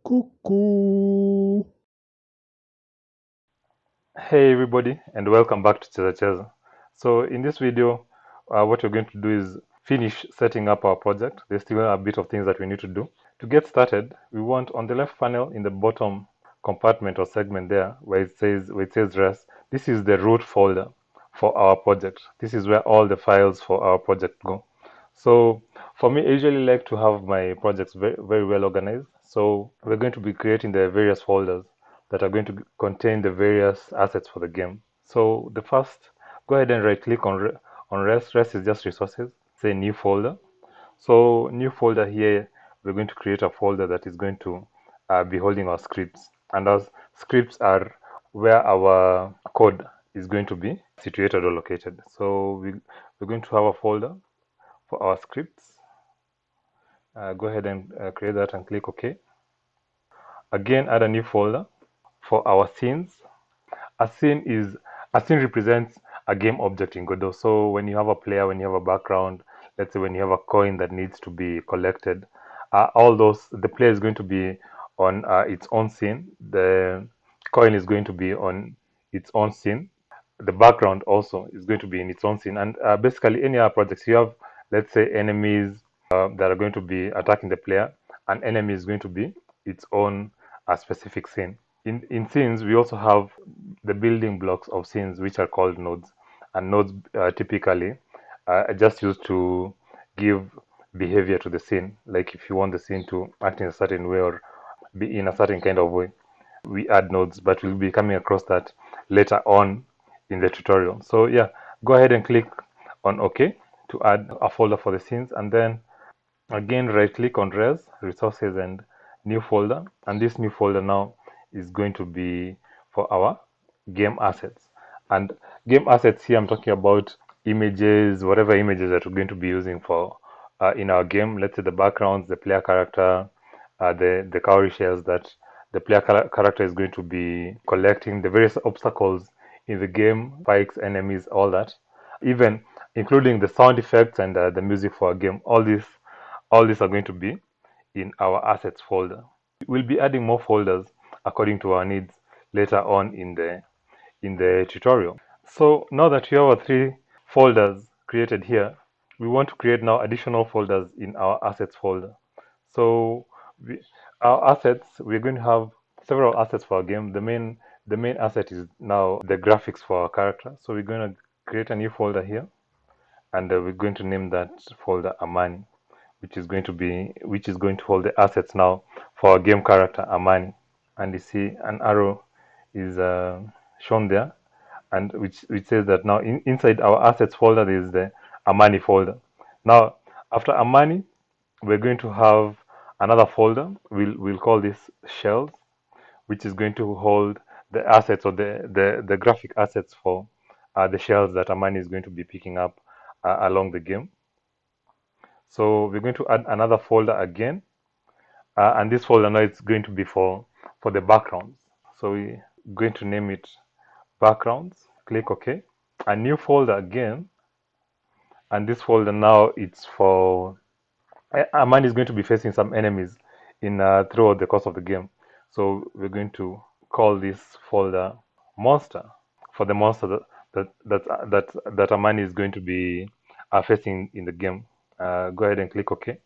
Cuckoo. Hey everybody, and welcome back to Cheza. So in this video, what we're going to do is finish setting up our project. There's still a bit of things that we need to do. To get started, we want on the left panel in the bottom compartment or segment there where it says res. This is the root folder for our project. This is where all the files for our project go. So for me, I usually like to have my projects very well organized. So we're going to be creating the various folders that are going to contain the various assets for the game. So the first, go ahead and right click on rest. Rest is just resources. Say new folder. So new folder here, we're going to create a folder that is going to be holding our scripts. And as scripts are where our code is going to be situated or located. So we're going to have a folder for our scripts. Go ahead and create that and click OK. Again, add a new folder for our scenes. A scene is a scene represents a game object in Godot. So when you have a player, when you have a background, let's say when you have a coin that needs to be collected, all those the player is going to be on its own scene. The coin is going to be on its own scene. The background also is going to be in its own scene. And basically, any other projects you have, let's say enemies that are going to be attacking the player, an enemy is going to be its own specific scene. In scenes, we also have the building blocks of scenes, which are called nodes. And nodes typically are just used to give behavior to the scene. Like if you want the scene to act in a certain way or be in a certain kind of way, we add nodes, but we'll be coming across that later on in the tutorial. So yeah, go ahead and click on OK to add a folder for the scenes, and then again right click on res resources and new folder, and this new folder now is going to be for our game assets. And game assets here, I'm talking about images, whatever images that we're going to be using for in our game. Let's say the backgrounds, the player character, the cowrie shells that the player character is going to be collecting, the various obstacles in the game, spikes, enemies, all that, even including the sound effects and the music for a game. All these are going to be in our assets folder. We'll be adding more folders according to our needs later on in the tutorial. So now that we have our three folders created here, we want to create now additional folders in our assets folder. So we, our assets, we're going to have several assets for our game. The main asset is now the graphics for our character. So we're going to create a new folder here, and we're going to name that folder Amani, which is going to hold the assets now for our game character Amani. And you see an arrow is shown there, and which says that now inside our assets folder there is the Amani folder. Now after Amani, we're going to have another folder. We'll call this shells, which is going to hold the assets or the graphic assets for the shells that Amani is going to be picking up along the game. So we're going to add another folder again, and this folder now is going to be for the backgrounds. So we're going to name it backgrounds. Click OK. A new folder again, and this folder now it's for Amani is going to be facing some enemies in throughout the course of the game. So we're going to call this folder monster for the monster that Amani is going to be facing in the game. Go ahead and click OK.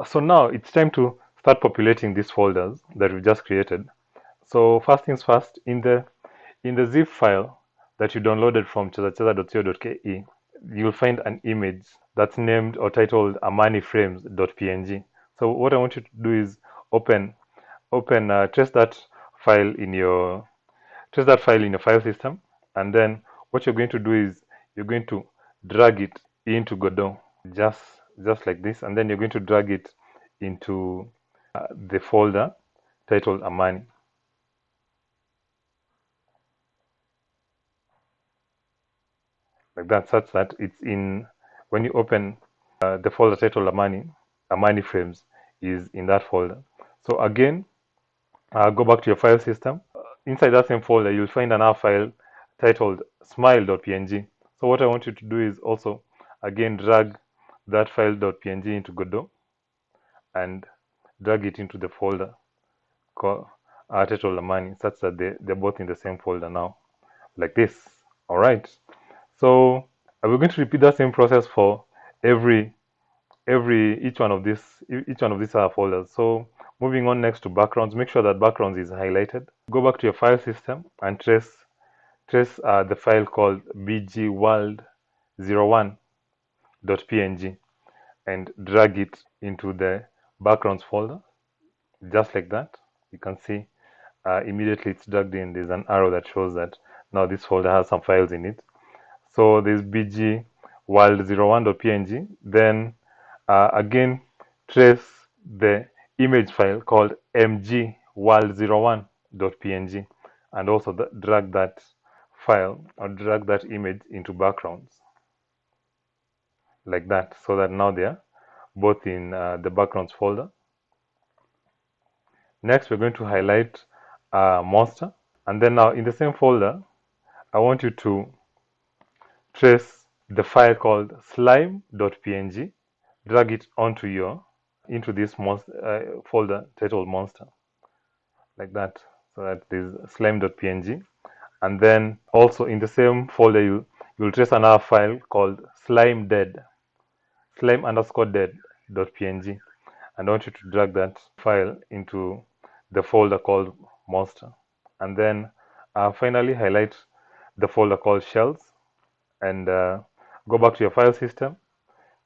So now it's time to start populating these folders that we just created. So first things first, in the zip file that you downloaded from chezacheza.co.ke, you'll find an image that's named or titled amaniframes.png. So what I want you to do is open trace that file in your file system, and then what you're going to do is you're going to drag it into Godot, just just like this, and then you're going to drag it into the folder titled Amani, like that, such that it's in when you open the folder titled Amani frames is in that folder. So again, go back to your file system. Inside that same folder, you'll find another file titled smile.png. So what I want you to do is also again drag that file.png into Godot and drag it into the folder titled Amani, such that they're both in the same folder now, like this. All right. So we're going to repeat that same process for every each one of these folders. So moving on next to backgrounds, make sure that backgrounds is highlighted. Go back to your file system and trace the file called bgworld01.png and drag it into the backgrounds folder, just like that. You can see immediately it's dragged in. There's an arrow that shows that now this folder has some files in it. So there's bgworld01.png. Then again, trace the image file called mgworld01.png and also drag that file or drag that image into backgrounds, like that, so that now they're both in the backgrounds folder. Next, we're going to highlight monster, and then now in the same folder, I want you to trace the file called slime.png, drag it into this folder titled monster, like that, so that there's slime.png. And then also in the same folder, you'll trace another file called slime_dead.png, and I want you to drag that file into the folder called monster. And then finally highlight the folder called shells and go back to your file system,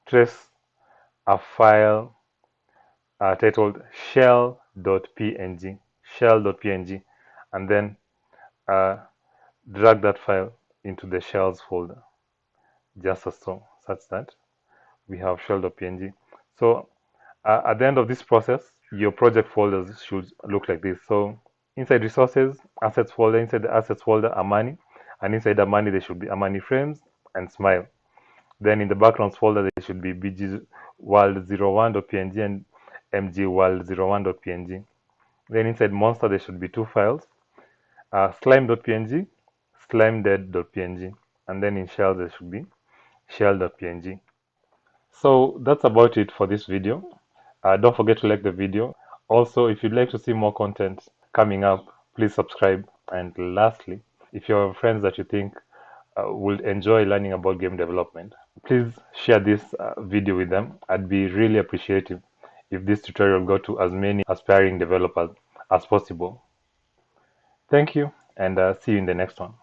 trace a file titled shell.png, and then drag that file into the shells folder, just as so, such that we have shell.png. So at the end of this process, your project folders should look like this. So inside resources, assets folder, inside the assets folder, Amani, and inside Amani there should be Amani frames and smile. Then in the backgrounds folder there should be bgworld01.png and mgworld01.png. Then inside monster there should be two files, slime.png, slimedead.png, and then in shell there should be shell.png. So that's about it for this video. Don't forget to like the video. Also, if you'd like to see more content coming up, please subscribe. And lastly, if you have friends that you think would enjoy learning about game development, please share this video with them. I'd be really appreciative if this tutorial got to as many aspiring developers as possible. Thank you, and see you in the next one.